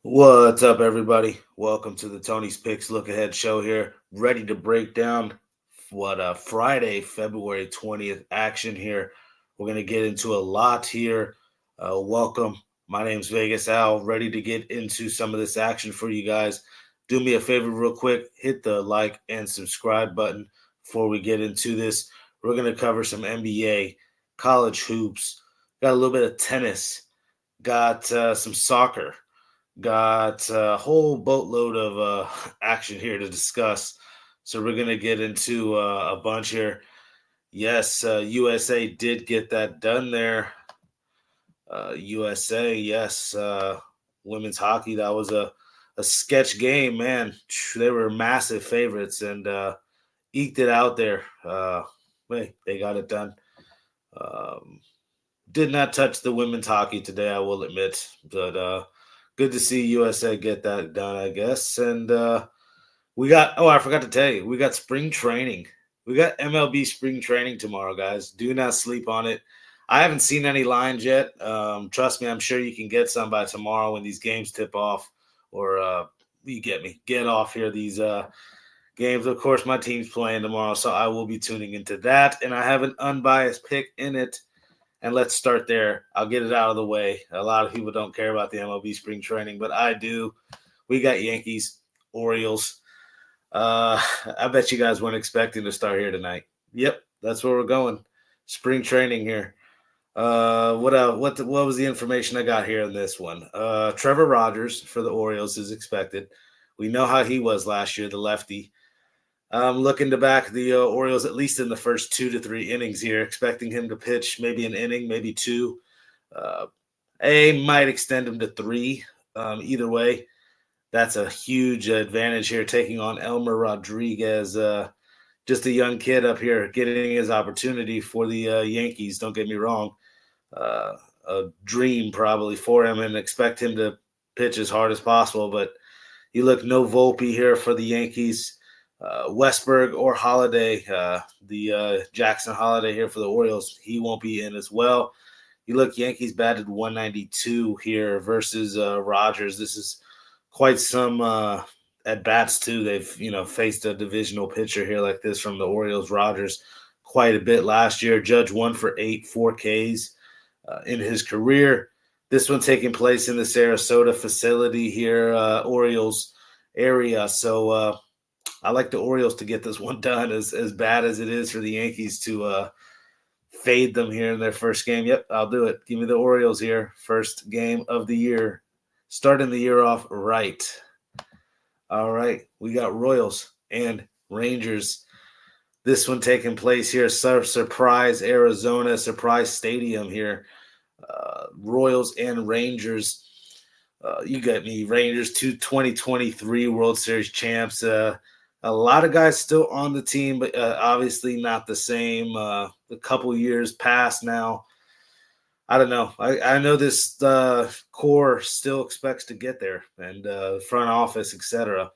What's up, everybody? Welcome to the Tony's Picks Look Ahead show here. Ready to break down Friday, February 20th action here. We're going to get into a lot here. Welcome. My name's Vegas Al. Ready to get into some of this action for you guys. Do me a favor, real quick. Hit the like and subscribe button before we get into this. We're going to cover some NBA, college hoops, got a little bit of tennis, got some soccer. Got a whole boatload of action here to discuss. So we're going to get into a bunch here. Yes, USA did get that done there. USA, yes. Women's hockey, that was a sketch game, man. They were massive favorites and eked it out there. They got it done. Um, did not touch the women's hockey today, I will admit. But good to see USA get that done, I guess. And I forgot to tell you, we got spring training. We got MLB spring training tomorrow, guys. Do not sleep on it. I haven't seen any lines yet. Trust me, I'm sure you can get some by tomorrow when these games tip off, or you get me, get off here these games. Of course, my team's playing tomorrow, so I will be tuning into that, and I have an unbiased pick in it. And let's start there. I'll get it out of the way. A lot of people don't care about the MLB spring training, but I do. We got Yankees, Orioles. I bet you guys weren't expecting to start here tonight. Yep, that's where we're going. Spring training here. What was the information I got here in this one? Trevor Rogers for the Orioles is expected. We know how he was last year, the lefty. I'm looking to back the Orioles at least in the first 2 to 3 innings here, expecting him to pitch maybe an inning, maybe two. Uh, might extend him to three. Either way, that's a huge advantage here, taking on Elmer Rodriguez, just a young kid up here getting his opportunity for the Yankees. Don't get me wrong. Uh, a dream probably for him, and expect him to pitch as hard as possible. But you look no Volpe here for the Yankees. Westberg or Holiday, the Jackson Holiday here for the Orioles, he won't be in as well. You look, Yankees batted 192 here versus Rogers. This is quite some at bats too. They've faced a divisional pitcher here like this from the Orioles. Rogers quite a bit last year. Judge 1 for 8, 4 Ks in his career. This one taking place in the Sarasota facility here, Orioles area. So I like the Orioles to get this one done, as bad as it is for the Yankees to fade them here in their first game. Yep, I'll do it. Give me the Orioles here. First game of the year. Starting the year off right. All right, we got Royals and Rangers. This one taking place here. Surprise Arizona, Surprise Stadium here. Royals and Rangers. You got me. Rangers, 2023 World Series champs. A lot of guys still on the team, but obviously not the same. A couple years past now. I don't know. I know this core still expects to get there, and front office, etc.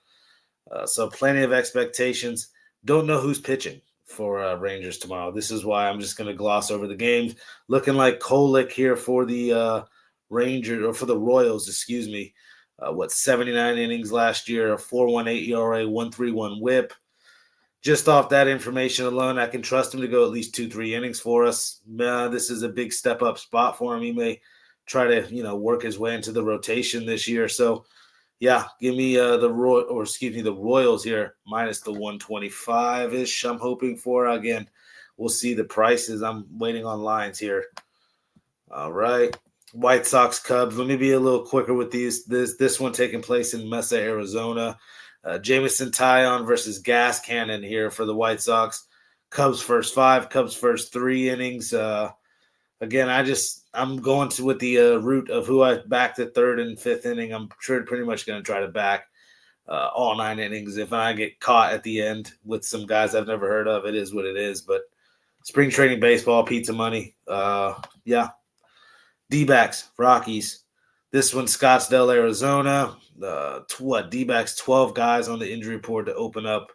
So plenty of expectations. Don't know who's pitching for Rangers tomorrow. This is why I'm just going to gloss over the games. Looking like Kolick here for the Rangers, or for the Royals, excuse me. 79 innings last year, a 4.18 ERA, 1.31 WHIP. Just off that information alone, I can trust him to go at least 2-3 innings for us. This is a big step up spot for him. He may try to work his way into the rotation this year. So yeah, give me the Royals here minus the 125 ish. I'm hoping for. Again, we'll see the prices. I'm waiting on lines here. All right. White Sox Cubs. Let me be a little quicker with these. This one taking place in Mesa, Arizona. Jameson Taillon versus Gas Cannon here for the White Sox. Cubs first 5, Cubs first 3 innings. Again, I'm going with the route of who I backed at third and fifth inning. I'm sure pretty much going to try to back all 9 innings. If I get caught at the end with some guys I've never heard of, it is what it is. But spring training baseball, pizza money. Yeah. D-backs, Rockies. This one, Scottsdale, Arizona. D-backs, 12 guys on the injury report to open up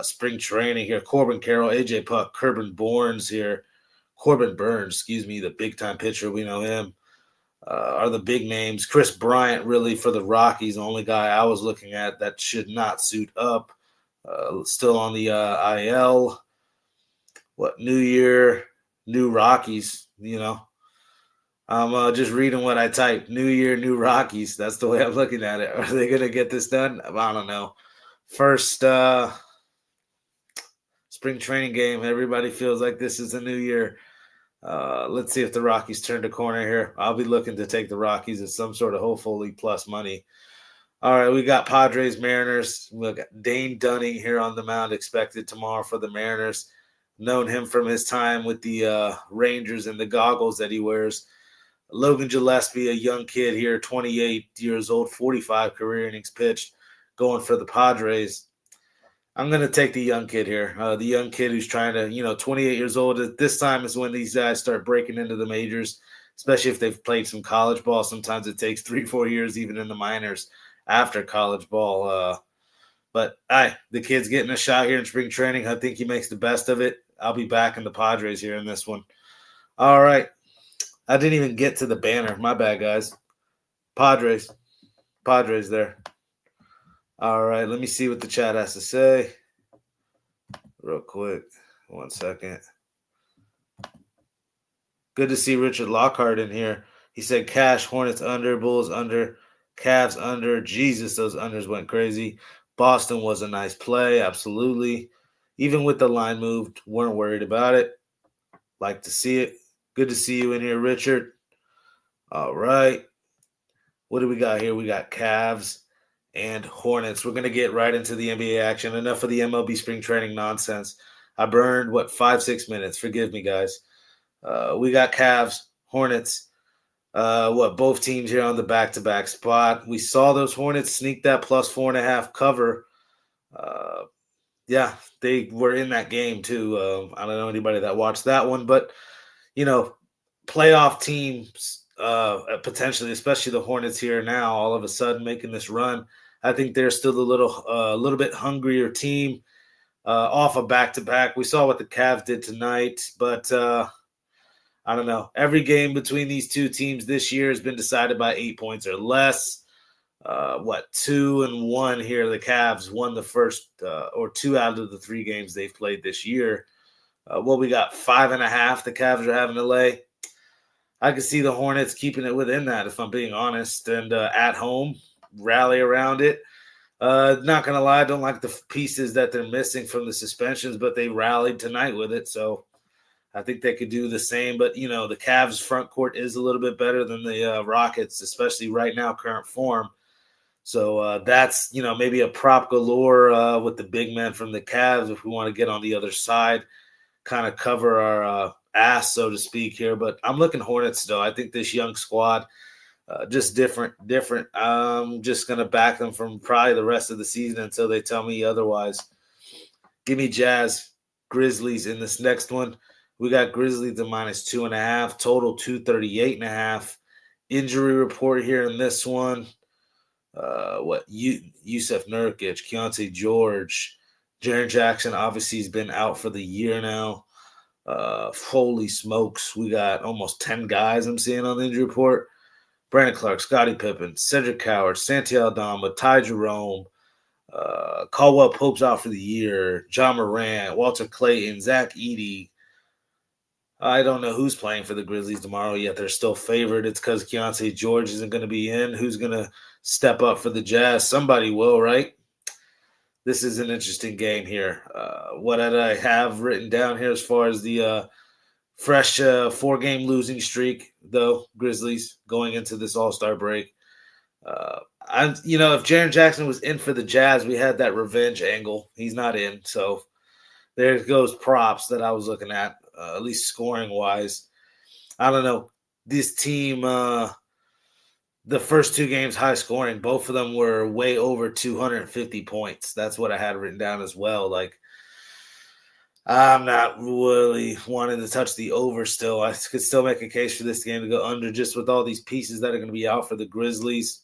spring training here. Corbin Carroll, AJ Puck, Corbin Burns, excuse me, the big-time pitcher. We know him. are the big names. Chris Bryant, really, for the Rockies, the only guy I was looking at that should not suit up. Still on the IL. What, new year, new Rockies, I'm just reading what I typed. New year, new Rockies. That's the way I'm looking at it. Are they going to get this done? I don't know. First spring training game. Everybody feels like this is a new year. Let's see if the Rockies turn the corner here. I'll be looking to take the Rockies at some sort of hopefully plus money. All right, we got Padres, Mariners. We got Dane Dunning here on the mound, expected tomorrow for the Mariners. Known him from his time with the Rangers and the goggles that he wears. Logan Gillespie, a young kid here, 28 years old, 45 career innings pitched, going for the Padres. I'm going to take the young kid here. The young kid who's trying to, 28 years old. At this time is when these guys start breaking into the majors, especially if they've played some college ball. Sometimes it takes 3-4 years, even in the minors, after college ball. But the kid's getting a shot here in spring training. I think he makes the best of it. I'll be backing the Padres here in this one. All right. I didn't even get to the banner. My bad, guys. Padres there. All right, let me see what the chat has to say real quick. 1 second. Good to see Richard Lockhart in here. He said Cash, Hornets under, Bulls under, Cavs under. Jesus, those unders went crazy. Boston was a nice play, absolutely. Even with the line moved, weren't worried about it. Like to see it. Good to see you in here, Richard. All right. What do we got here? We got Cavs and Hornets. We're going to get right into the NBA action. Enough of the MLB spring training nonsense. I burned, 5-6 minutes. Forgive me, guys. We got Cavs, Hornets. Both teams here on the back-to-back spot. We saw those Hornets sneak that plus 4.5 cover. They were in that game too. I don't know anybody that watched that one, but playoff teams, potentially, especially the Hornets here now, all of a sudden making this run. I think they're still a little bit hungrier team off a back-to-back. We saw what the Cavs did tonight, but I don't know. Every game between these two teams this year has been decided by 8 points or less. 2-1 here. The Cavs won the first or 2 out of the 3 games they've played this year. We got 5.5 the Cavs are having to lay. I can see the Hornets keeping it within that, if I'm being honest, and at home, rally around it. Not going to lie, I don't like the pieces that they're missing from the suspensions, but they rallied tonight with it, so I think they could do the same. But, the Cavs front court is a little bit better than the Rockets, especially right now, current form. So that's, maybe a prop galore with the big men from the Cavs if we want to get on the other side, kind of cover our ass, so to speak, here. But I'm looking Hornets, though. I think this young squad, just different. I'm just going to back them from probably the rest of the season until they tell me otherwise. Give me Jazz, Grizzlies in this next one. We got Grizzlies to -2.5, total 238.5. Injury report here in this one. Yusuf Nurkic, Keontae George, Jaren Jackson obviously has been out for the year now. Holy smokes, we got almost 10 guys I'm seeing on the injury report. Brandon Clark, Scottie Pippen, Cedric Howard, Santi Aldama, Ty Jerome, Caldwell Pope's out for the year, John Morant, Walter Clayton, Zach Edey. I don't know who's playing for the Grizzlies tomorrow, yet they're still favored. It's because Keontae George isn't going to be in. Who's going to step up for the Jazz? Somebody will, right? This is an interesting game here. What did I have written down here as far as the fresh 4-game losing streak, though, Grizzlies, going into this All-Star break? If Jaren Jackson was in for the Jazz, we had that revenge angle. He's not in, so there goes props that I was looking at least scoring-wise. I don't know. This team, the first 2 games, high scoring. Both of them were way over 250 points. That's what I had written down as well. Like, I'm not really wanting to touch the over still. I could still make a case for this game to go under just with all these pieces that are going to be out for the Grizzlies.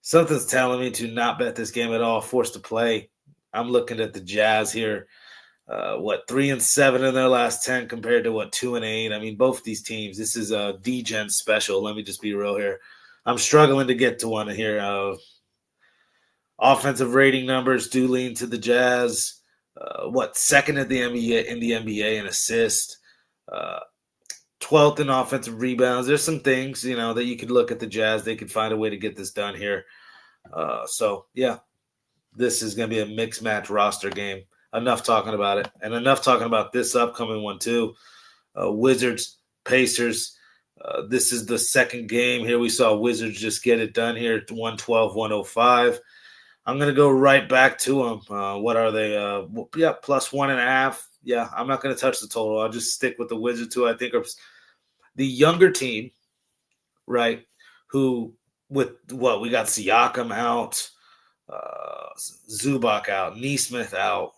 Something's telling me to not bet this game at all, forced to play. I'm looking at the Jazz here. 3-7 in their last 10 compared to 2-8. I mean, both these teams. This is a D-Gen special. Let me just be real here. I'm struggling to get to one here. Offensive rating numbers do lean to the Jazz. Second at the NBA in the NBA in assist. 12th in offensive rebounds. There's some things, that you could look at the Jazz. They could find a way to get this done here. This is going to be a mixed match roster game. Enough talking about it. And enough talking about this upcoming one, too. Wizards, Pacers. This is the second game here. We saw Wizards just get it done here at 112-105. I'm going to go right back to them. What are they? Plus 1.5. Yeah, I'm not going to touch the total. I'll just stick with the Wizards, who I think are the younger team, right, who with we got Siakam out, Zubac out, Nesmith out,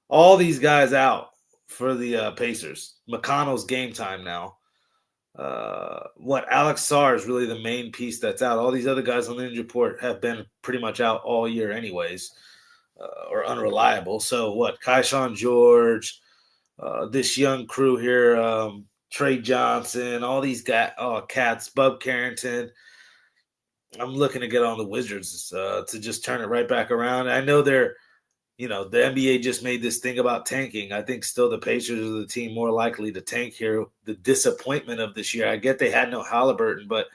all these guys out for the Pacers. McConnell's game time now. Alex Sarr is really the main piece that's out. All these other guys on the injury report have been pretty much out all year anyways, or unreliable. So Kaishan George, this young crew here, Trey Johnson, all these guys, cats, Bub Carrington. I'm looking to get on the Wizards to just turn it right back around. I know they're, the NBA just made this thing about tanking. I think still the Pacers are the team more likely to tank here. The disappointment of this year, I get they had no Halliburton, but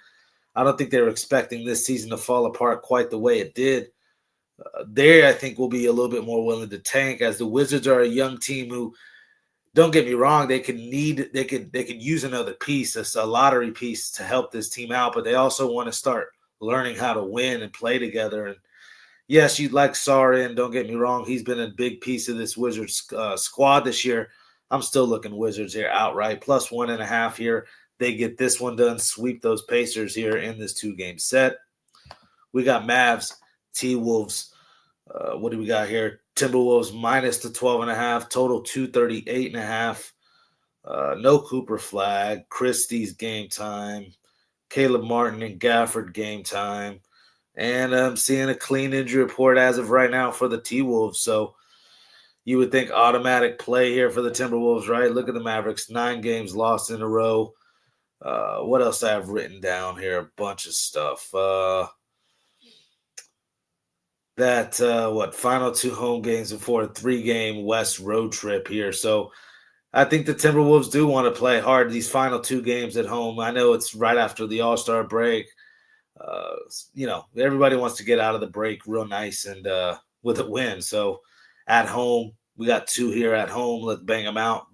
I don't think they were expecting this season to fall apart quite the way it did. They, I think, will be a little bit more willing to tank, as the Wizards are a young team who, don't get me wrong, they could use another piece, a lottery piece to help this team out, but they also want to start learning how to win and play together. And yes, you'd like Sarr in, don't get me wrong. He's been a big piece of this Wizards squad this year. I'm still looking Wizards here outright. Plus 1.5 here. They get this one done, sweep those Pacers here in this 2-game set. We got Mavs, T-Wolves. What do we got here? Timberwolves minus the 12.5, total 238.5. No Cooper Flag, Christie's game time, Caleb Martin and Gafford game time. And I'm seeing a clean injury report as of right now for the T-Wolves. So you would think automatic play here for the Timberwolves, right? Look at the Mavericks, 9 games lost in a row. What else I have written down here? A bunch of stuff. Final 2 home games before a 3-game West road trip here. So I think the Timberwolves do want to play hard these final 2 games at home. I know it's right after the All-Star break. Everybody wants to get out of the break real nice and with a win. So at home, we got 2 here at home. Let's bang them out,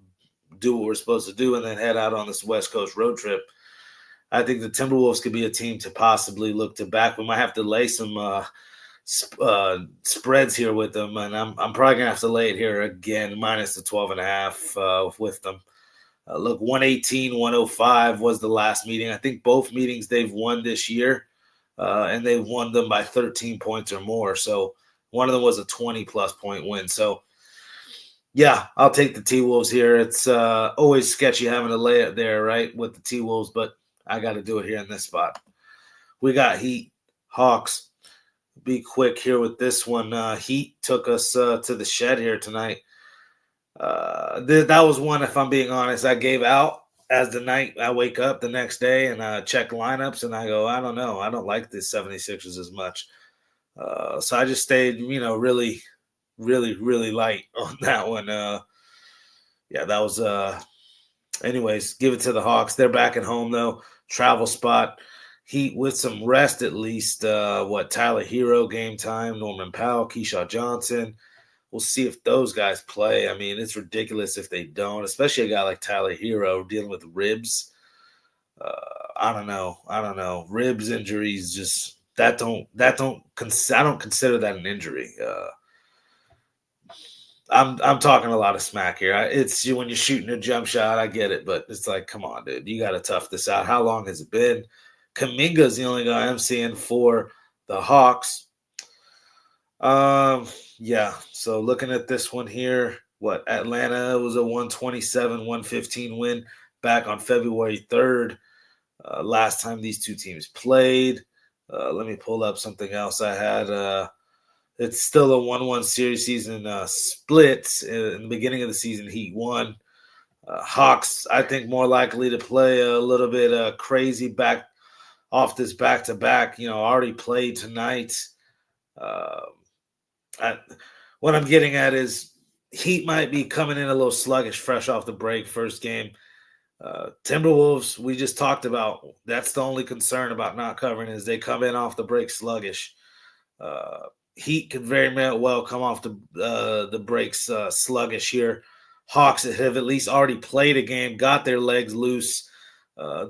do what we're supposed to do, and then head out on this West Coast road trip. I think the Timberwolves could be a team to possibly look to back. We might have to lay some spreads here with them, and I'm probably gonna have to lay it here again, minus the 12.5 with them. 118-105 was the last meeting. I think both meetings they've won this year, and they've won them by 13 points or more. So one of them was a 20-plus point win. So, yeah, I'll take the T-Wolves here. It's always sketchy having to lay it there, right, with the T-Wolves, but I got to do it here in this spot. We got Heat, Hawks. Be quick here with this one. Heat took us to the shed here tonight. That was one, if I'm being honest, I gave out as the night I wake up the next day and check lineups, and I go, I don't know. I don't like the 76ers as much. So I just stayed, really, really, really light on that one. That was anyways, give it to the Hawks. They're back at home, though. Travel spot. Heat with some rest at least. Tyler Hero game time, Norman Powell, Keyshawn Johnson. We'll see if those guys play. I mean, it's ridiculous if they don't, especially a guy like Tyler Hero dealing with ribs. I don't know. Ribs injuries, just I don't consider that an injury. I'm talking a lot of smack here. It's when you're shooting a jump shot, I get it, but it's like, come on, dude, you got to tough this out. How long has it been? Kuminga's the only guy I'm seeing for the Hawks. So looking at this one here, Atlanta was a 127-115 win back on February 3rd. Last time these two teams played. Let me pull up something else I had. It's still a 1-1 series season split. In the beginning of the season, Heat won. Hawks, I think, more likely to play a little bit crazy back off this back-to-back. Already played tonight. Uh, what I'm getting at is Heat might be coming in a little sluggish, fresh off the break, first game. Timberwolves, we just talked about. That's the only concern about not covering is they come in off the break sluggish. Heat could very well come off the breaks sluggish here. Hawks have at least already played a game, got their legs loose.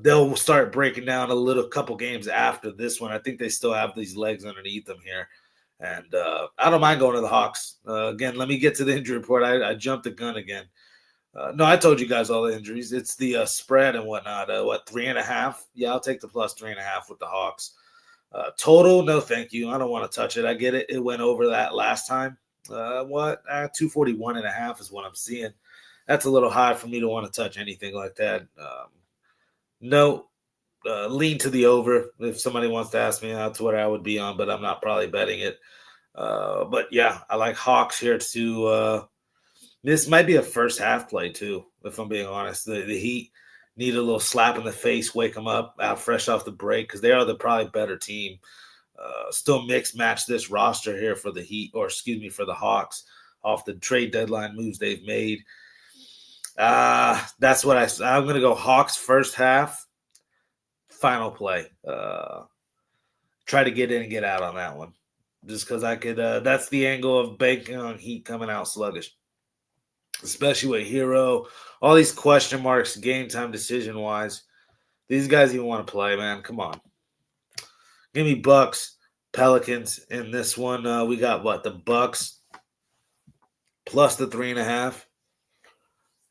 They'll start breaking down a couple games after this one. I think they still have these legs underneath them here. And I don't mind going to the Hawks. Again, let me get to the injury report. I jumped the gun again. No, I told you guys all the injuries. It's the spread and whatnot. 3.5? Yeah, I'll take the plus 3.5 with the Hawks. Total, no thank you. I don't want to touch it. I get it. It went over that last time. 241.5 is what I'm seeing. That's a little high for me to want to touch anything like that. No, lean to the over. If somebody wants to ask me, that's what I would be on, but I'm not probably betting it. But yeah, I like Hawks here to this might be a first half play too, if I'm being honest. The Heat need a little slap in the face, wake them up out fresh off the break because they are the probably better team. Still mixed match this roster here for the Heat, or excuse me, for the Hawks off the trade deadline moves they've made. That's what I'm going to go Hawks first half, final play. Try to get in and get out on that one. Just because I could, that's the angle of banking on Heat coming out sluggish. Especially with Hero, all these question marks, game time decision-wise. These guys even want to play, man. Come on. Give me Bucks, Pelicans in this one. We got what? The Bucks plus the 3.5.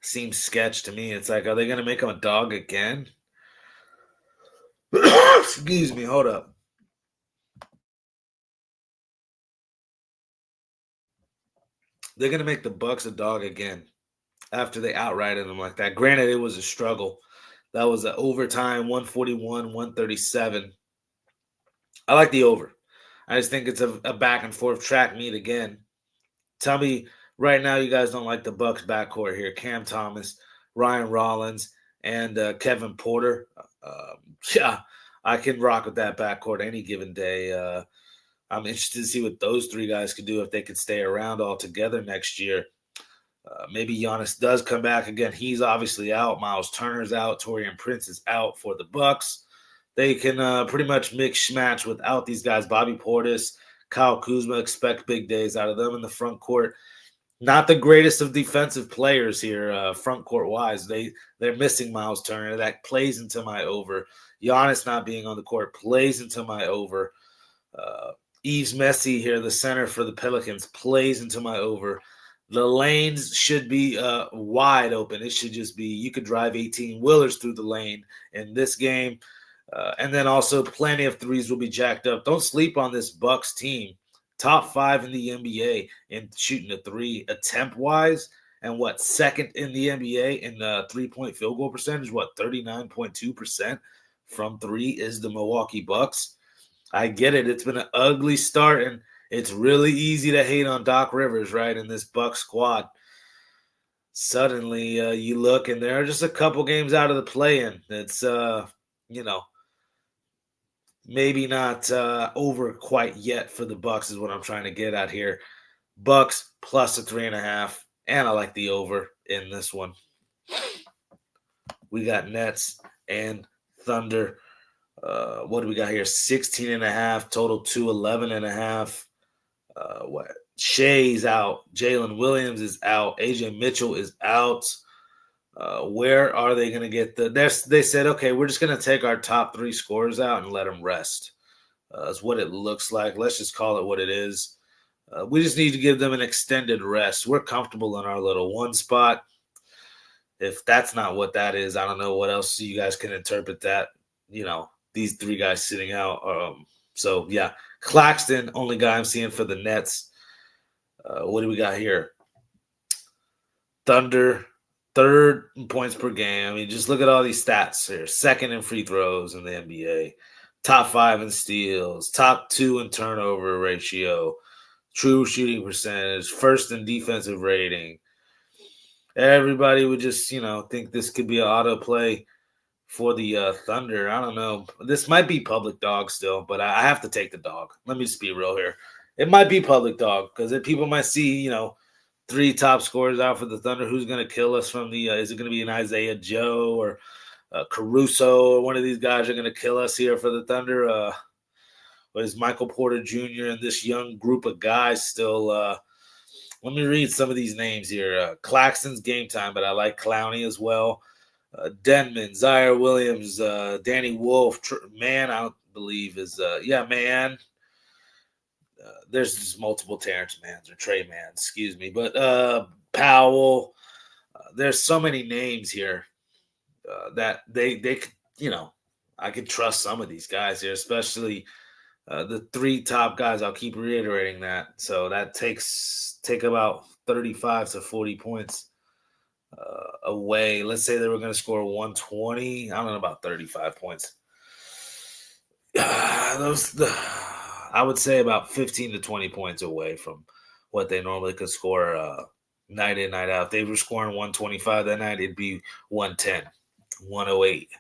Seems sketch to me. It's like, are they going to make them a dog again? Excuse me. Hold up. They're going to make the Bucks a dog again after they outrighted them like that. Granted, it was a struggle. That was an overtime, 141-137. I like the over. I just think it's a back-and-forth track meet again. Tell me right now you guys don't like the Bucks backcourt here. Cam Thomas, Ryan Rollins, and Kevin Porter. Yeah, I can rock with that backcourt any given day. I'm interested to see what those three guys could do if they could stay around all together next year. Maybe Giannis does come back again. He's obviously out. Miles Turner's out. Taurean Prince is out for the Bucks. They can pretty much mix match without these guys. Bobby Portis, Kyle Kuzma, expect big days out of them in the front court. Not the greatest of defensive players here, front court wise. They're missing Miles Turner. That plays into my over. Giannis not being on the court plays into my over. Yves Messi here, the center for the Pelicans, plays into my over. The lanes should be wide open. It should just be you could drive 18-wheelers through the lane in this game. And then also plenty of threes will be jacked up. Don't sleep on this Bucks team. Top 5 in the NBA in shooting a three attempt-wise. And second in the NBA in three-point field goal percentage? 39.2% from three is the Milwaukee Bucks. I get it. It's been an ugly start, and it's really easy to hate on Doc Rivers, right, in this Bucks squad. Suddenly, you look, and there are just a couple games out of the play-in. It's, maybe not over quite yet for the Bucks is what I'm trying to get at here. Bucks plus a 3.5, and I like the over in this one. We got Nets and Thunder. What do we got here? 16.5, total 211.5. Shea's out. Jalen Williams is out. AJ Mitchell is out. Where are they going to get they said, okay, we're just going to take our top 3 scorers out and let them rest. That's what it looks like. Let's just call it what it is. We just need to give them an extended rest. We're comfortable in our little one spot. If that's not what that is, I don't know what else you guys can interpret that, these 3 guys sitting out. So, yeah, Claxton, only guy I'm seeing for the Nets. What do we got here? Thunder, 3rd in points per game. I mean, just look at all these stats here. 2nd in free throws in the NBA. Top 5 in steals. Top 2 in turnover ratio. true shooting percentage, first in defensive rating. Everybody would just, think this could be an auto play for the Thunder. I don't know. This might be public dog still, but I have to take the dog. Let me just be real here. It might be public dog because people might see, three top scorers out for the Thunder. Who's going to kill us from the? Is it going to be an Isaiah Joe or Caruso or one of these guys are going to kill us here for the Thunder? But is Michael Porter Jr. and this young group of guys still? Let me read some of these names here. Claxton's game time, but I like Clowney as well. Denman, Zaire Williams, Danny Wolf, man, I don't believe is man. There's just multiple Terrence Manns or Trey Manns, excuse me, but Powell. There's so many names here that they I can trust some of these guys here, especially the three top guys. I'll keep reiterating that. So that take about 35 to 40 points away. Let's say they were going to score 120. I don't know about 35 points. I would say about 15 to 20 points away from what they normally could score night in, night out. If they were scoring 125 that night, it'd be 110, 108.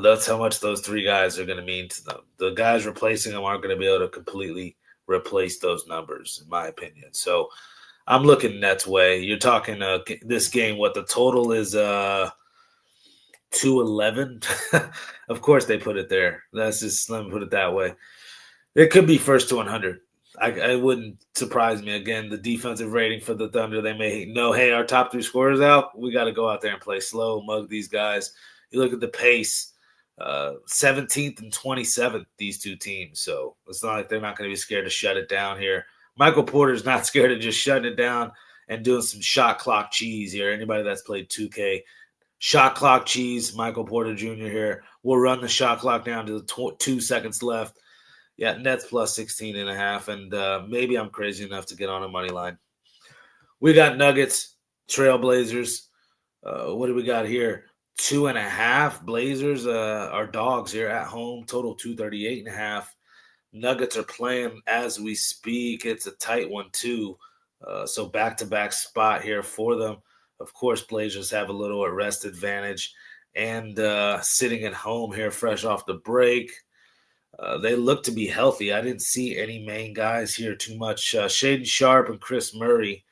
That's how much those three guys are going to mean to them. The guys replacing them aren't going to be able to completely replace those numbers, in my opinion. So I'm looking Nets way. You're talking this game, what the total is 211. Of course they put it there. Let me put it that way. It could be first to 100. I wouldn't surprise me. Again, the defensive rating for the Thunder, they may know, hey, our top three scorers out. We got to go out there and play slow, mug these guys. You look at the pace, 17th and 27th, these two teams. So it's not like they're not going to be scared to shut it down here. Michael Porter's not scared of just shutting it down and doing some shot clock cheese here. Anybody that's played 2K, shot clock cheese, Michael Porter Jr. here. We'll run the shot clock down to the 2 seconds left. Yeah, Nets plus 16.5, and maybe I'm crazy enough to get on a money line. We got Nuggets, Trailblazers. What do we got here? 2.5. Blazers are dogs here at home. Total 238.5. Nuggets are playing as we speak. It's a tight one too. So back-to-back spot here for them. Of course, Blazers have a little rest advantage, and sitting at home here, fresh off the break. They look to be healthy. I didn't see any main guys here too much. Shaden Sharp and Chris Murray.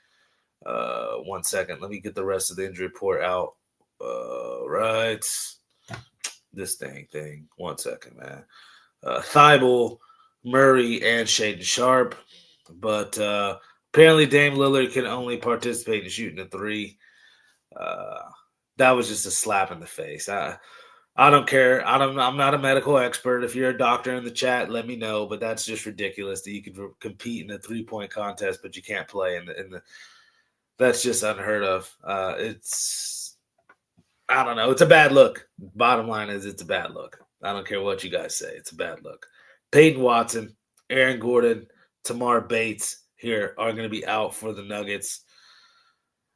1 second. Let me get the rest of the injury report out. Right. This thing. 1 second, man. Thibault, Murray, and Shaden Sharp. But apparently Dame Lillard can only participate in shooting a three. That was just a slap in the face. I don't care. I'm not a medical expert. If you're a doctor in the chat, let me know. But that's just ridiculous that you can compete in a 3-point contest, but you can't play in the. That's just unheard of. I don't know. It's a bad look. Bottom line is, it's a bad look. I don't care what you guys say. It's a bad look. Peyton Watson, Aaron Gordon, Tamar Bates here are going to be out for the Nuggets.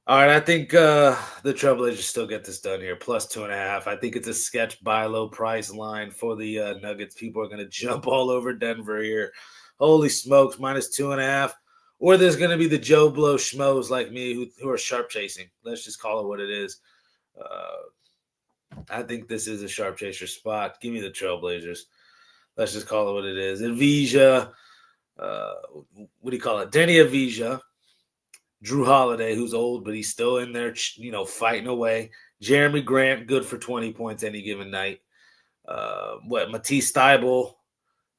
All right, I think the Trailblazers still get this done here, plus 2.5. I think it's a sketch buy low price line for the Nuggets. People are going to jump all over Denver here. Holy smokes, minus 2.5. Or there's going to be the Joe Blow schmoes like me who are sharp chasing. Let's just call it what it is. I think this is a sharp chaser spot. Give me the Trailblazers. Let's just call it what it is. Avija, what do you call it? Denny Avija. Drew Holiday, who's old, but he's still in there, fighting away. Jeremy Grant, good for 20 points any given night. Matisse Thybulle,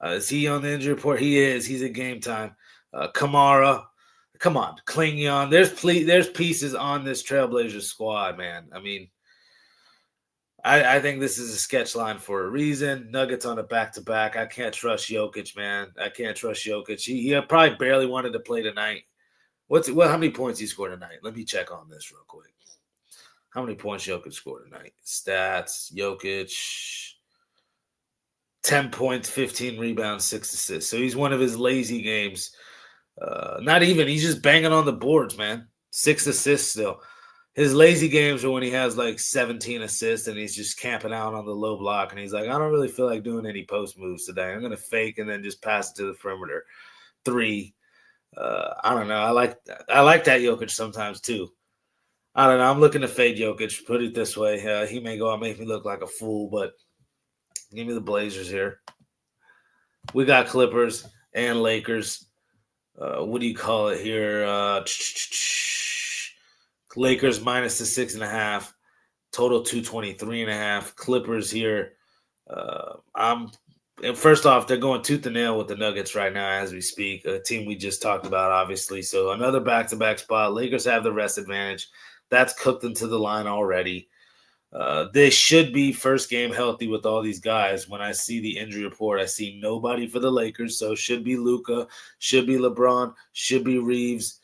is he on the injury report? He is. He's at game time. Kamara, come on, Klingon. There's pieces on this Trailblazers squad, man. I mean, I think this is a sketch line for a reason. Nuggets on a back-to-back. I can't trust Jokic, man. I can't trust Jokic. He probably barely wanted to play tonight. How many points he scored tonight? Let me check on this real quick. How many points Jokic scored tonight? Stats, Jokic, 10 points, 15 rebounds, 6 assists. So he's one of his lazy games. Not even. He's just banging on the boards, man. 6 assists still. His lazy games are when he has like 17 assists and he's just camping out on the low block. And he's like, I don't really feel like doing any post moves today. I'm going to fake and then just pass it to the perimeter. 3. I don't know. I like that Jokic sometimes too. I don't know. I'm looking to fade Jokic. Put it this way, he may go out and make me look like a fool, but give me the Blazers here. We got Clippers and Lakers. What do you call it here? Lakers minus the 6.5. Total 223.5. Clippers here. And first off, they're going tooth and nail with the Nuggets right now as we speak. A team we just talked about, obviously. So another back-to-back spot. Lakers have the rest advantage. That's cooked into the line already. They should be first game healthy with all these guys. When I see the injury report, I see nobody for the Lakers. So should be Luka, should be LeBron, should be Reeves,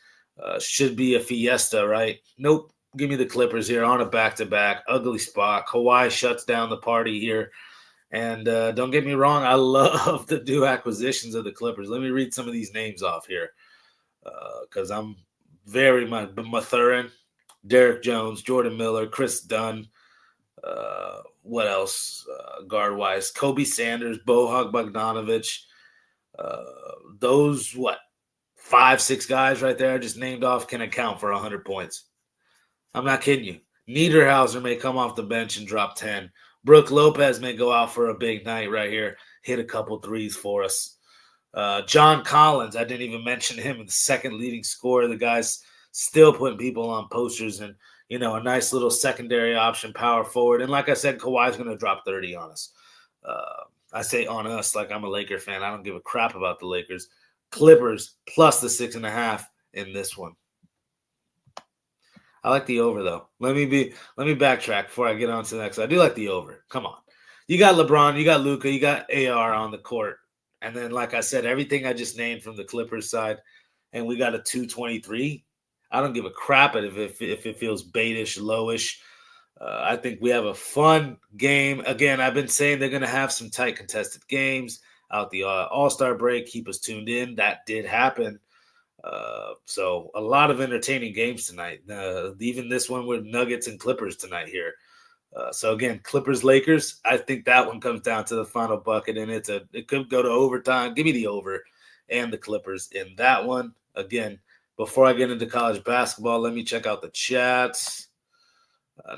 should be a fiesta, right? Nope. Give me the Clippers here on a back-to-back. Ugly spot. Kawhi shuts down the party here. And don't get me wrong, I love to do acquisitions of the Clippers. Let me read some of these names off here because I'm very much Mathurin, Derek Jones, Jordan Miller, Chris Dunn. What else? Guard-wise, Kobe Sanders, Bohag Bogdanovic. Those, 5-6 guys right there I just named off can account for 100 points. I'm not kidding you. Niederhauser may come off the bench and drop 10. Brooke Lopez may go out for a big night right here, hit a couple threes for us. John Collins, I didn't even mention him, the second leading scorer. The guy's still putting people on posters and, a nice little secondary option, power forward. And like I said, Kawhi's going to drop 30 on us. I say on us like I'm a Laker fan. I don't give a crap about the Lakers. Clippers plus the 6.5 in this one. I like the over, though. Let me backtrack before I get on to the next. I do like the over. Come on. You got LeBron, you got Luka, you got AR on the court. And then, like I said, everything I just named from the Clippers side, and we got a 223. I don't give a crap if it feels baitish, lowish. I think we have a fun game. Again, I've been saying they're going to have some tight contested games out the All-Star break. Keep us tuned in. That did happen. So a lot of entertaining games tonight. Even this one with Nuggets and Clippers tonight here. So again, Clippers Lakers. I think that one comes down to the final bucket, and it could go to overtime. Give me the over and the Clippers in that one. Again, before I get into college basketball, let me check out the chats.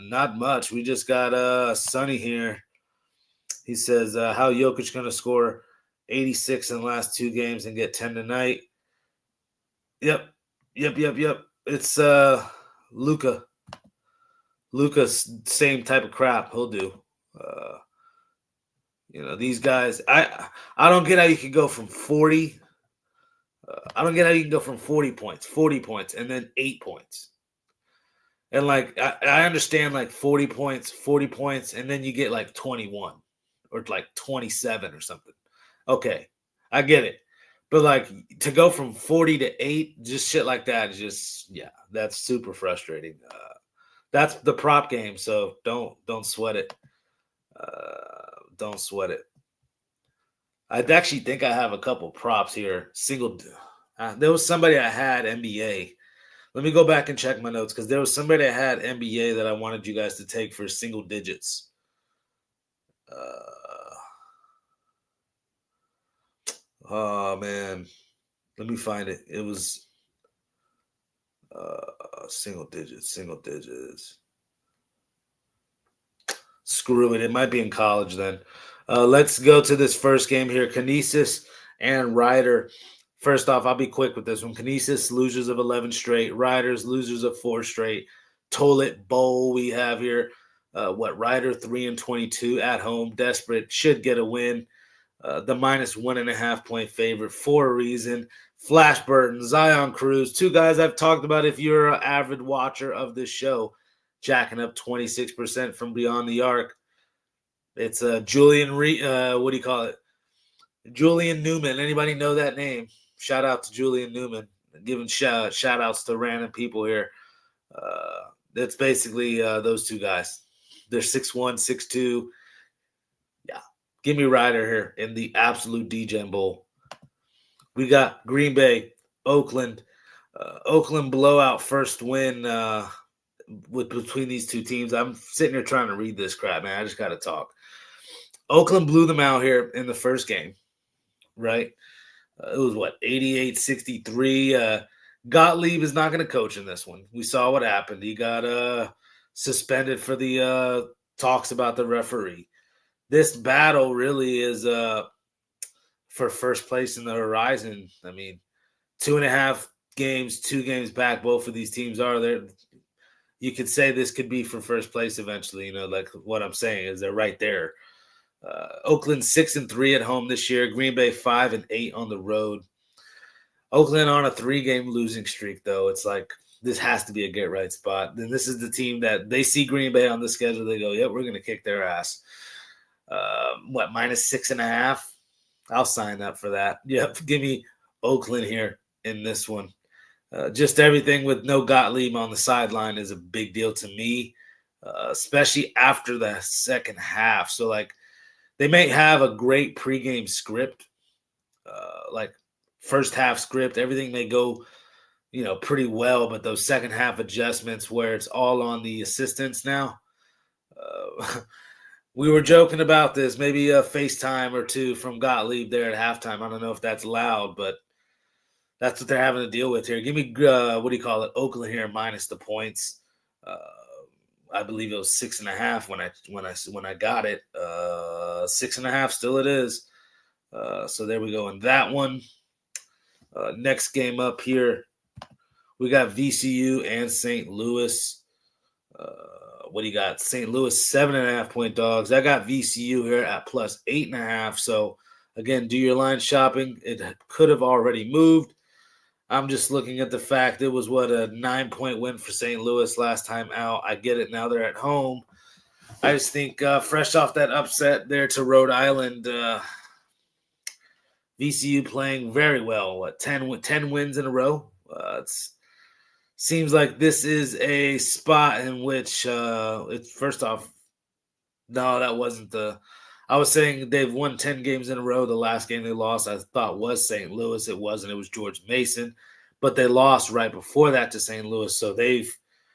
Not much. We just got Sonny here. He says, "How Jokic going to score 86 in the last 2 games and get 10 tonight?" Yep. It's Luka. Luka's same type of crap he'll do. These guys. I don't get how you can go from 40. I don't get how you can go from 40 points, and then 8 points. And I understand 40 points, and then you get 21 or 27 or something. Okay, I get it. But to go from 40 to 8, just shit like that is just, that's super frustrating. That's the prop game, so don't sweat it. Don't sweat it. I actually think I have a couple props here. There was somebody I had NBA. Let me go back and check my notes because there was somebody I had NBA that I wanted you guys to take for single digits. Oh, man. Let me find it. It was single digits. Screw it. It might be in college then. Let's go to this first game here. Kinesis and Ryder. First off, I'll be quick with this one. Kinesis, losers of 11 straight. Riders, losers of 4 straight. Toilet Bowl we have here. Ryder 3-22 at home. Desperate. Should get a win. The minus 1.5 point favorite for a reason. Flash Burton, Zion Cruz, 2 guys I've talked about if you're an avid watcher of this show, jacking up 26% from beyond the arc. It's Julian Newman. Anybody know that name? Shout out to Julian Newman. Giving shout outs to random people here. That's basically those 2 guys. They're 6'1", 6'2". Give me Ryder here in the absolute DGen Bowl. We got Green Bay, Oakland. Oakland blowout first win between these 2 teams. I'm sitting here trying to read this crap, man. I just got to talk. Oakland blew them out here in the first game, right? It was what, 88-63. Gottlieb is not going to coach in this one. We saw what happened. He got suspended for the talks about the referee. This battle really is for first place in the horizon. I mean, 2.5 games, 2 games back. Both of these teams are there. You could say this could be for first place eventually. Like what I'm saying is they're right there. Oakland 6-3 at home this year. Green Bay 5-8 on the road. Oakland on a 3-game losing streak, though. It's like this has to be a get right spot. Then this is the team that they see Green Bay on the schedule. They go, "Yep, we're going to kick their ass." -6.5? I'll sign up for that. Yep, give me Oakland here in this one. Just everything with no Gottlieb on the sideline is a big deal to me, especially after the second half. So, like, they may have a great pregame script, like first half script. Everything may go, pretty well, but those second half adjustments where it's all on the assistants now. We were joking about this, maybe a FaceTime or two from Gottlieb there at halftime. I don't know if that's loud, but that's what they're having to deal with here. Give me, Oakland here minus the points. I believe it was 6.5 when I got it. 6.5, still it is. So there we go in that one. Next game up here, we got VCU and St. Louis. What do you got? St. Louis 7.5-point dogs. I got VCU here at plus 8.5. So again, do your line shopping. It could have already moved. I'm just looking at the fact it was a 9-point win for St. Louis last time out. I get it. Now they're at home. I just think fresh off that upset there to Rhode Island, VCU playing very well. 10 wins in a row. It seems like this is a spot in which it's first off. No, that wasn't the. I was saying they've won 10 games in a row. The last game they lost, I thought, was St. Louis. It wasn't. It was George Mason. But they lost right before that to St. Louis. So they've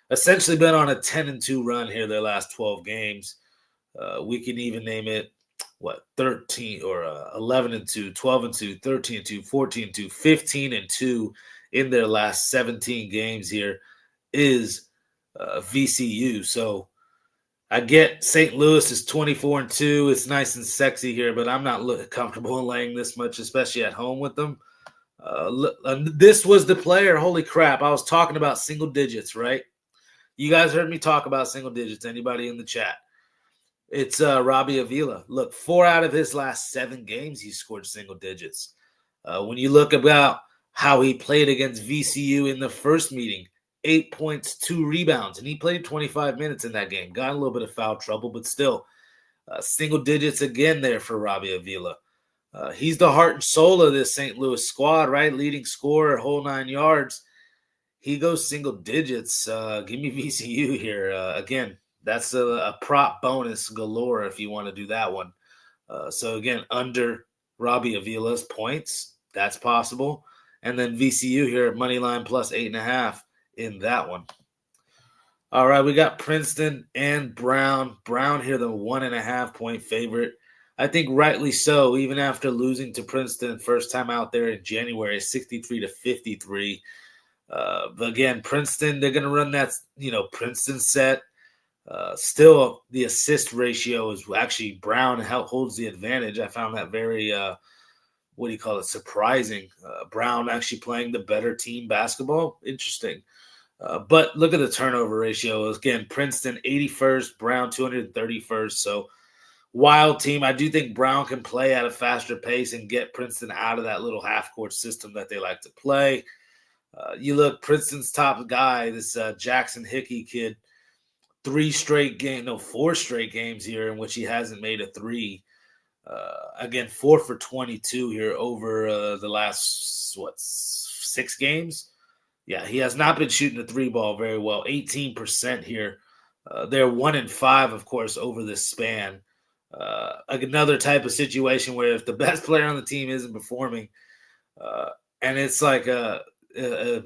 essentially been on a 10-2 run here their last 12 games. We can even name it, 13 or 11-2, 12-2, 13-2, 14-2, 15-2 in their last 17 games here is VCU. So I get St. Louis is 24-2. It's nice and sexy here, but I'm not comfortable in laying this much, especially at home with them. This was the player. Holy crap. I was talking about single digits, right? You guys heard me talk about single digits. Anybody in the chat? It's Robbie Avila. Look, 4 out of his last 7 games, he scored single digits. When you look about how he played against VCU in the first meeting, 8 points, 2 rebounds, and he played 25 minutes in that game. Got a little bit of foul trouble, but still, single digits again there for Robbie Avila. He's the heart and soul of this St. Louis squad, right? Leading scorer, whole 9 yards. He goes single digits. Give me VCU here. Again, that's a prop bonus galore if you want to do that one. So again, under Robbie Avila's points, that's possible. And then VCU here at money line plus 8.5 in that one. All right, we got Princeton and Brown. Brown here, the 1.5-point favorite. I think rightly so, even after losing to Princeton first time out there in January, 63-53. But again, Princeton, they're going to run that, Princeton set. Still, the assist ratio is actually Brown holds the advantage. I found that very, surprising. Brown actually playing the better team basketball. Interesting. But look at the turnover ratio. Again, Princeton 81st, Brown 231st. So wild team. I do think Brown can play at a faster pace and get Princeton out of that little half-court system that they like to play. You look, Princeton's top guy, this Jackson Hickey kid, 4 straight games here in which he hasn't made a 3. Again, 4 for 22 here over the last, 6 games? Yeah, he has not been shooting the 3 ball very well. 18% here. They're 1-5, of course, over this span. Another type of situation where if the best player on the team isn't performing, and it's like a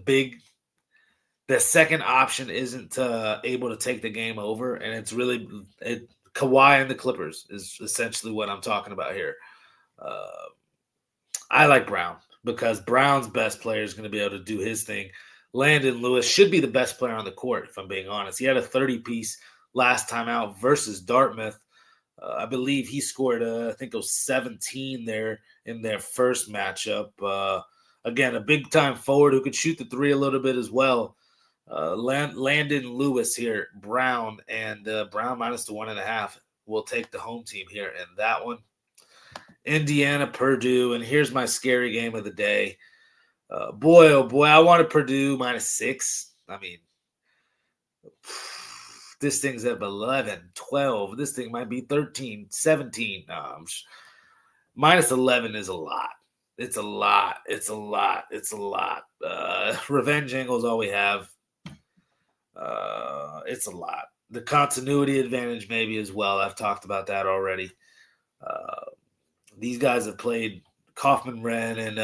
big, the second option isn't able to take the game over, and it's really Kawhi and the Clippers is essentially what I'm talking about here. I like Brown. because Brown's best player is going to be able to do his thing. Landon Lewis should be the best player on the court, if I'm being honest. He had a 30-piece last time out versus Dartmouth. I believe he scored, I think it was 17 there in their first matchup. Again, a big-time forward who could shoot the three a little bit as well. Landon Lewis here, Brown, and Brown minus the 1.5 will take the home team here in that one. Indiana, Purdue, and here's my scary game of the day. Boy, oh boy, I wanted Purdue minus 6. I mean, this thing's at 11, 12. This thing might be 13, 17. Minus 11 is a lot. It's a lot. It's a lot. It's a lot. Revenge angle is all we have. It's a lot. The continuity advantage maybe as well. I've talked about that already. These guys have played Kaufman, Wren, and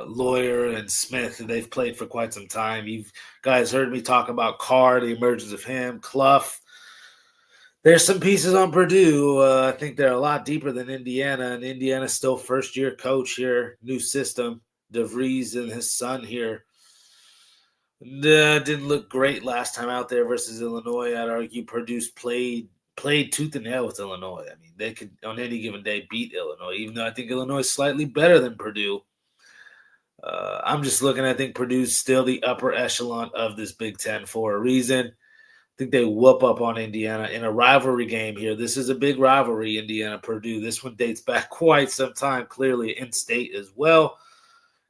Lawyer and Smith. They've played for quite some time. You guys heard me talk about Carr, the emergence of him, Clough. There's some pieces on Purdue. I think they're a lot deeper than Indiana, and Indiana's still first-year coach here, new system. DeVries and his son here. Didn't look great last time out there versus Illinois. I'd argue Purdue's played tooth and nail with Illinois. I mean, they could on any given day beat Illinois, even though I think Illinois is slightly better than Purdue. I'm just looking, I think Purdue's still the upper echelon of this Big Ten for a reason. I think they whoop up on Indiana in a rivalry game here. This is a big rivalry, Indiana-Purdue. This one dates back quite some time, clearly in-state as well.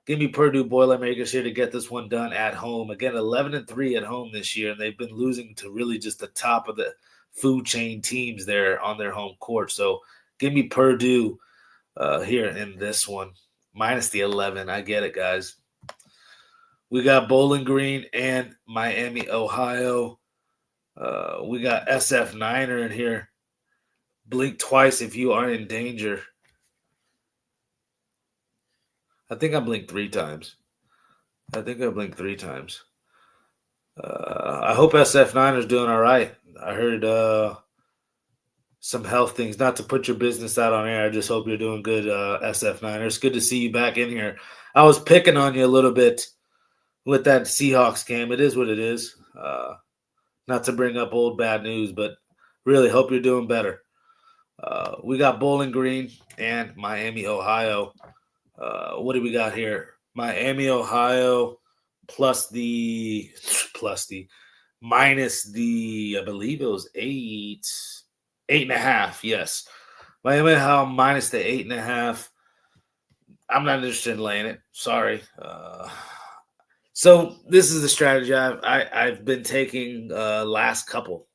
Give me Purdue Boilermakers here to get this one done at home. Again, 11-3 at home this year, and they've been losing to really just the top of the food chain teams there on their home court. So give me Purdue here in this one. Minus the 11. I get it, guys. We got Bowling Green and Miami, Ohio. We got SF Niner in here. Blink twice if you are in danger. I think I blinked 3 times. I hope SF Niner's doing all right. I heard some health things. Not to put your business out on air. I just hope you're doing good, SF Niners. Good to see you back in here. I was picking on you a little bit with that Seahawks game. It is what it is. Not to bring up old bad news, but really hope you're doing better. We got Bowling Green and Miami, Ohio. What do we got here? Miami, Ohio, minus the, I believe it was 8.5. Yes. Miami, Ohio, minus the 8.5. I'm not interested in laying it. Sorry. So this is the strategy I've been taking last couple.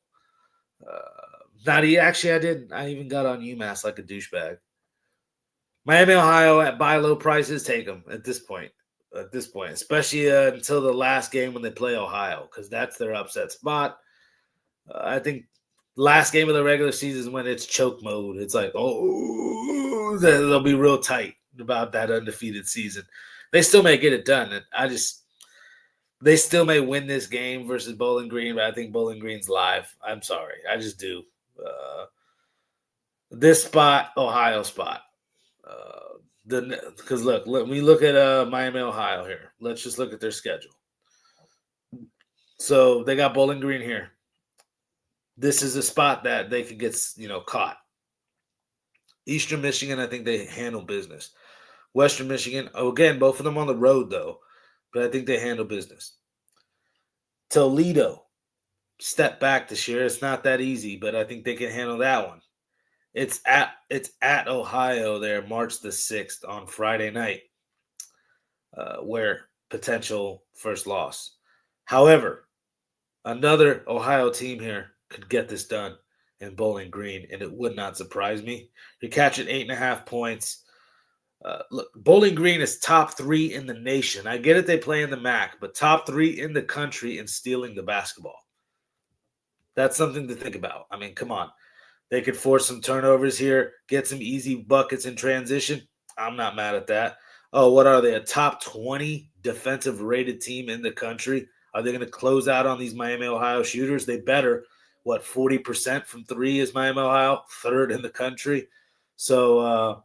I didn't. I even got on UMass like a douchebag. Miami, Ohio at buy low prices, take them at this point, especially until the last game when they play Ohio, because that's their upset spot. I think last game of the regular season is when it's choke mode. It's like, oh, they'll be real tight about that undefeated season. They still may get it done. And they still may win this game versus Bowling Green, but I think Bowling Green's live. I'm sorry. I just do. This spot, Ohio spot. Because look, we look at Miami, Ohio here. Let's just look at their schedule. So they got Bowling Green here. This is a spot that they could get, caught. Eastern Michigan, I think they handle business. Western Michigan, again, both of them on the road though, but I think they handle business. Toledo, step back this year. It's not that easy, but I think they can handle that one. It's at Ohio there, March the 6th on Friday night, where potential first loss. However, another Ohio team here could get this done in Bowling Green, and it would not surprise me. You're catching 8.5 points. Look, Bowling Green is top 3 in the nation. I get it, they play in the MAC, but top 3 in the country in stealing the basketball. That's something to think about. I mean, come on. They could force some turnovers here, get some easy buckets in transition. I'm not mad at that. Oh, what are they? A top 20 defensive rated team in the country? Are they going to close out on these Miami, Ohio shooters? They better. 40% from 3 is Miami, Ohio, 3rd in the country. So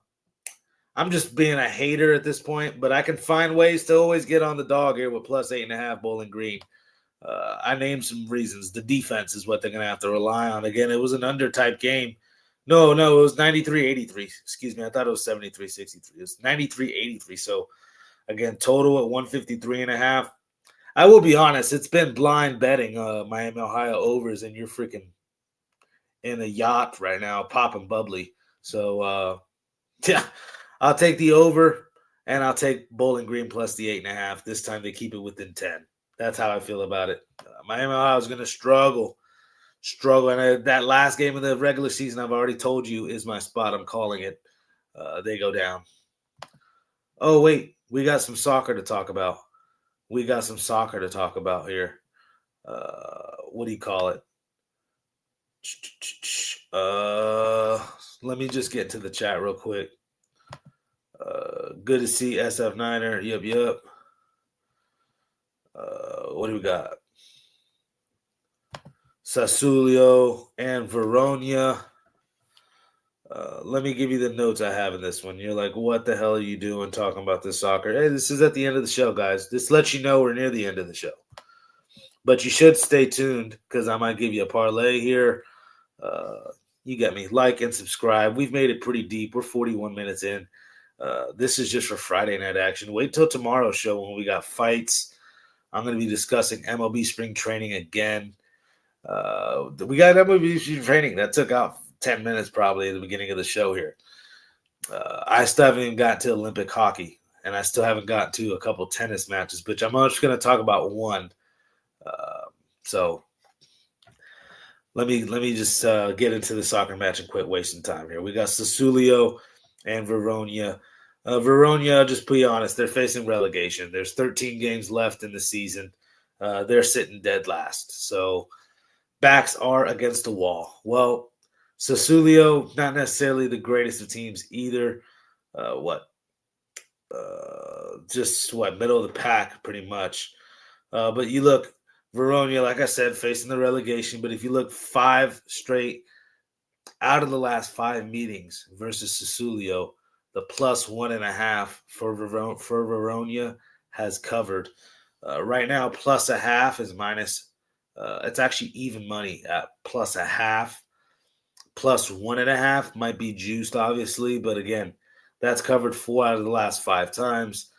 I'm just being a hater at this point, but I can find ways to always get on the dog here with plus 8.5 Bowling Green. I named some reasons. The defense is what they're going to have to rely on. Again, it was an under type game. No, it was 93-83. Excuse me. I thought it was 73-63. It was 93-83. So, again, total at 153.5. I will be honest. It's been blind betting Miami, Ohio overs, and you're freaking in a yacht right now, popping bubbly. So, yeah, I'll take the over, and I'll take Bowling Green plus the 8.5. This time they keep it within 10. That's how I feel about it. Miami, Ohio is going to struggle. And that last game of the regular season, I've already told you, is my spot. I'm calling it. They go down. Oh, wait. We got some soccer to talk about. Here. What do you call it? Let me just get to the chat real quick. Good to see SF Niner. Yep. What do we got? Sassuolo and Verona. Let me give you the notes I have in this one. You're like, what the hell are you doing talking about this soccer? Hey, this is at the end of the show, guys. This lets you know we're near the end of the show. But you should stay tuned because I might give you a parlay here. You get me. Like and subscribe. We've made it pretty deep. We're 41 minutes in. This is just for Friday night action. Wait till tomorrow's show when we got fights. I'm going to be discussing MLB spring training again. We got MLB spring training. That took out 10 minutes probably at the beginning of the show here. I still haven't even gotten to Olympic hockey, and I still haven't gotten to a couple tennis matches, but I'm just going to talk about one. So let me just get into the soccer match and quit wasting time here. We got Sassuolo and Verona. Verona, just be honest, they're facing relegation. There's 13 games left in the season. They're sitting dead last. So backs are against the wall. Well, Sassuolo, not necessarily the greatest of teams either. Middle of the pack pretty much. But you look, Verona, like I said, facing the relegation. But if you look 5 straight out of the last 5 meetings versus Sassuolo, the plus 1.5 for Verona has covered. Right now, plus 0.5 is minus. It's actually even money at plus 0.5. Plus 1.5 might be juiced, obviously, but again, that's covered 4 out of the last 5 times.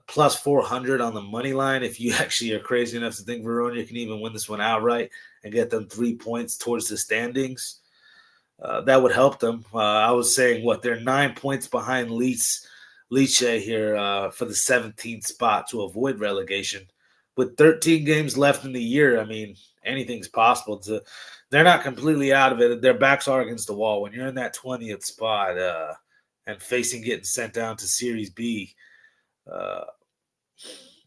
Plus 400 on the money line. If you actually are crazy enough to think Verona can even win this one outright and get them 3 points towards the standings, that would help them. I was saying, they're 9 points behind Lecce here for the 17th spot to avoid relegation. With 13 games left in the year, I mean, anything's possible. They're not completely out of it. Their backs are against the wall. When you're in that 20th spot and facing getting sent down to Series B, I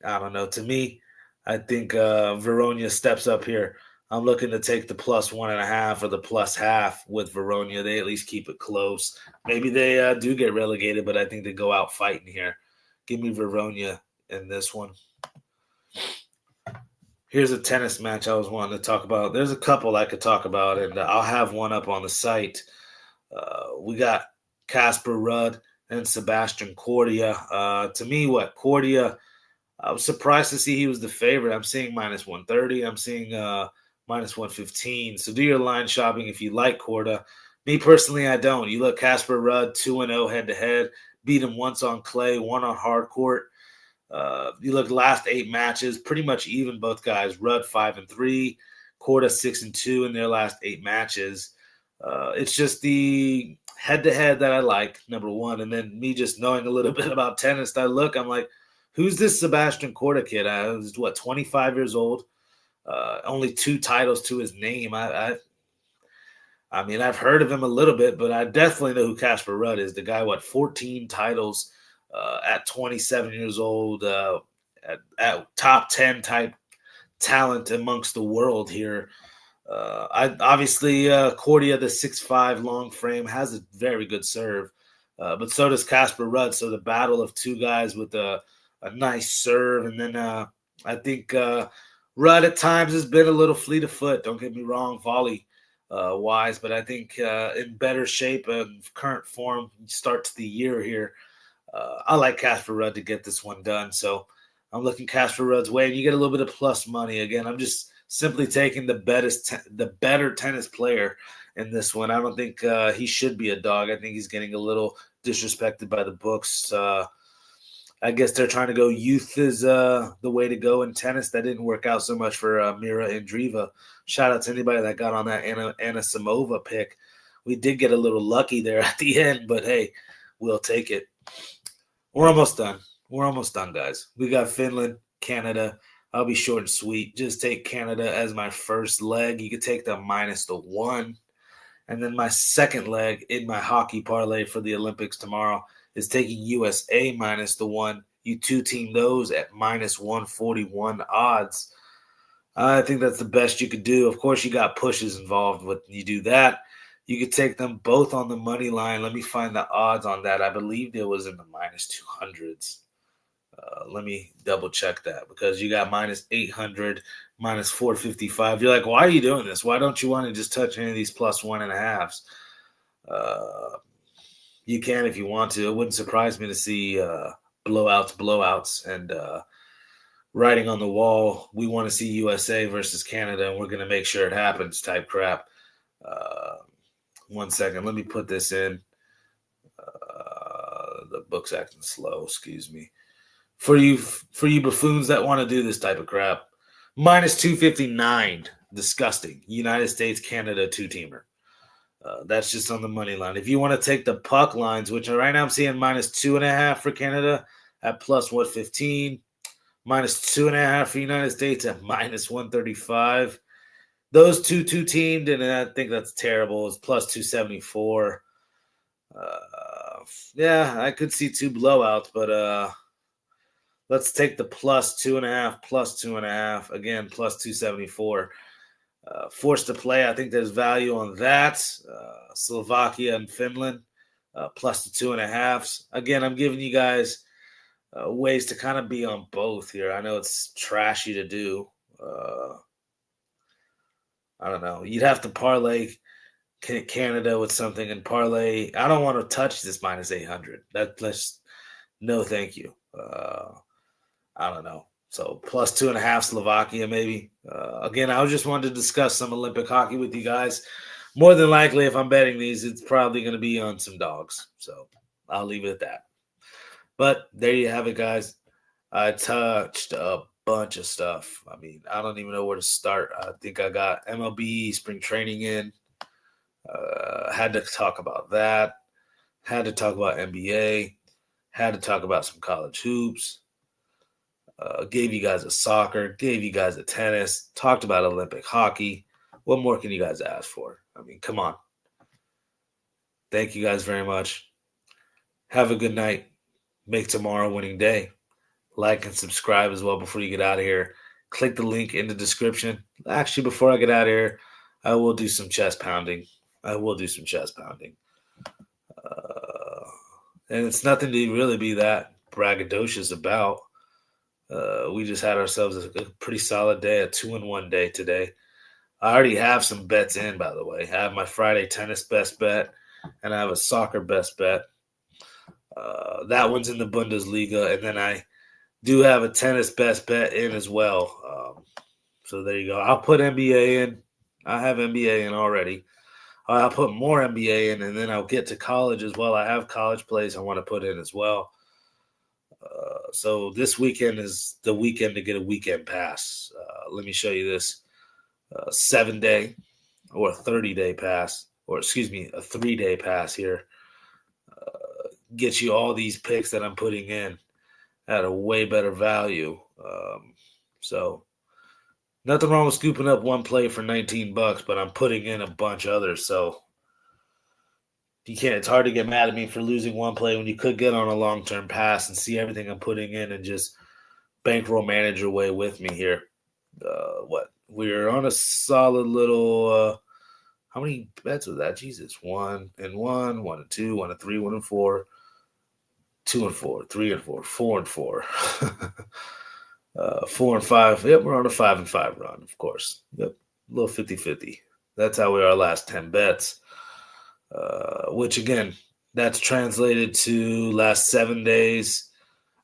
don't know. To me, I think Verona steps up here. I'm looking to take the plus 1.5 or the plus 0.5 with Verona. They at least keep it close. Maybe they do get relegated, but I think they go out fighting here. Give me Verona in this one. Here's a tennis match I was wanting to talk about. There's a couple I could talk about, and I'll have one up on the site. We got Casper Ruud and Sebastian Cordia. To me, Cordia, I was surprised to see he was the favorite. I'm seeing minus 130. I'm seeing minus 115. So do your line shopping if you like Cordia. Me personally, I don't. You look Casper Ruud 2-0 head-to-head. Beat him once on clay, one on hard court. You look last 8 matches, pretty much even both guys. Ruud 5-3, Cordia 6-2 in their last 8 matches. It's just the head-to-head that I like, number one. And then me just knowing a little bit about tennis, I'm like, who's this Sebastian Cordia kid? He's 25 years old. Only 2 titles to his name. I mean, I've heard of him a little bit, but I definitely know who Casper Ruud is. The guy, 14 titles at 27 years old, at top 10 type talent amongst the world here. Obviously, Cordia, the 6'5", long frame, has a very good serve, but so does Casper Ruud. So the battle of 2 guys with a nice serve, and then I think Ruud at times has been a little fleet of foot. Don't get me wrong, volley wise, but I think in better shape and current form start to the year here. I like Casper Ruud to get this one done. So I'm looking Casper Ruud's way, and you get a little bit of plus money. Again, I'm just simply taking the better tennis player in this one. I don't think he should be a dog. I think he's getting a little disrespected by the books. I guess they're trying to go youth is the way to go in tennis. That didn't work out so much for Mira Andreeva. Shout out to anybody that got on that Anna Samova pick. We did get a little lucky there at the end, but hey, we'll take it. We're almost done. We're almost done, guys. We got Finland, Canada. I'll be short and sweet. Just take Canada as my first leg. You could take the -1. And then my second leg in my hockey parlay for the Olympics tomorrow is taking USA -1. You two-team those at -141 odds. I think that's the best you could do. Of course, you got pushes involved when you do that. You could take them both on the money line. Let me find the odds on that. I believe it was in the -200s. Let me double check that because you got -800, -455. You're like, why are you doing this? Why don't you want to just touch any of these +1.5s? You can if you want to. It wouldn't surprise me to see blowouts, and writing on the wall. We want to see USA versus Canada, and we're going to make sure it happens type crap. 1 second. Let me put this in. The book's acting slow. Excuse me. For you buffoons that want to do this type of crap, -259. Disgusting. United States, Canada, two-teamer. That's just on the money line. If you want to take the puck lines, which right now I'm seeing -2.5 for Canada at +115, -2.5 for United States at -135. Those two-teamed, and I think that's terrible. It's +274. Yeah, I could see two blowouts, but let's take the +2.5, +2.5. Again, +274. Forced to play, I think there's value on that. Slovakia and Finland, plus the 2.5s. Again, I'm giving you guys ways to kind of be on both here. I know it's trashy to do. I don't know. You'd have to parlay Canada with something and parlay. I don't want to touch this -800. That's no, thank you. I don't know. So +2.5 Slovakia, maybe. Again, I just wanted to discuss some Olympic hockey with you guys. More than likely, if I'm betting these, it's probably going to be on some dogs. So I'll leave it at that. But there you have it, guys. I touched a bunch of stuff. I mean, I don't even know where to start. I think I got MLB spring training in. Had to talk about that. Had to talk about NBA. Had to talk about some college hoops. Gave you guys a soccer. Gave you guys a tennis. Talked about Olympic hockey. What more can you guys ask for? I mean, come on. Thank you guys very much. Have a good night. Make tomorrow a winning day. Like and subscribe as well before you get out of here. Click the link in the description. Actually, before I get out of here, I will do some chest pounding. And it's nothing to really be that braggadocious about. We just had ourselves a pretty solid day, a 2-1 day today. I already have some bets in, by the way. I have my Friday tennis best bet, and I have a soccer best bet. That one's in the Bundesliga, and then I do have a tennis best bet in as well. So there you go. I'll put NBA in. I have NBA in already. I'll put more NBA in, and then I'll get to college as well. I have college plays I want to put in as well. So this weekend is the weekend to get a weekend pass. Let me show you this 7-day or a 30-day pass, or excuse me, a 3-day pass here. Get you all these picks that I'm putting in at a way better value. So nothing wrong with scooping up one play for $19, but I'm putting in a bunch of others. So you can't. It's hard to get mad at me for losing one play when you could get on a long-term pass and see everything I'm putting in and just bankroll manage your way with me here. We're on a solid little. How many bets was that? Jesus, 1-1, 1-2, 1-3, 1-4, 2-4, 3-4, 4-4, 4-5. Yep, we're on a 5-5 run, of course. Yep, a little 50-50. That's how we are last 10 bets. Which again, That's translated to last 7 days.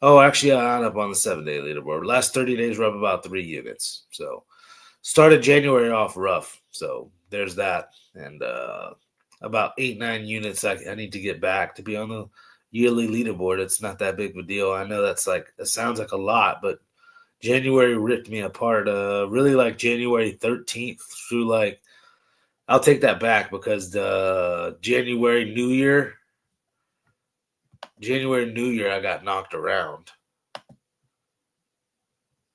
Oh, actually, I'm up on the 7 day leaderboard. Last 30 days, we're up about 3 units. So started January off rough. So there's that. And about 8, 9 units I need to get back to be on the yearly leaderboard. It's not that big of a deal. I know it sounds like a lot, but January ripped me apart. Really like January 13th through I'll take that back because the January New Year, I got knocked around.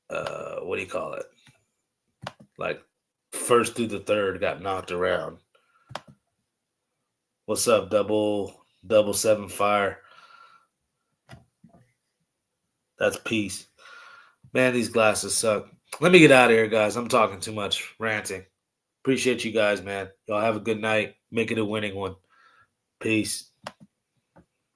What do you call it? Like first through the third got knocked around. What's up, double seven fire? That's peace. Man, these glasses suck. Let me get out of here, guys. I'm talking too much, ranting. Appreciate you guys, man. Y'all have a good night. Make it a winning one. Peace.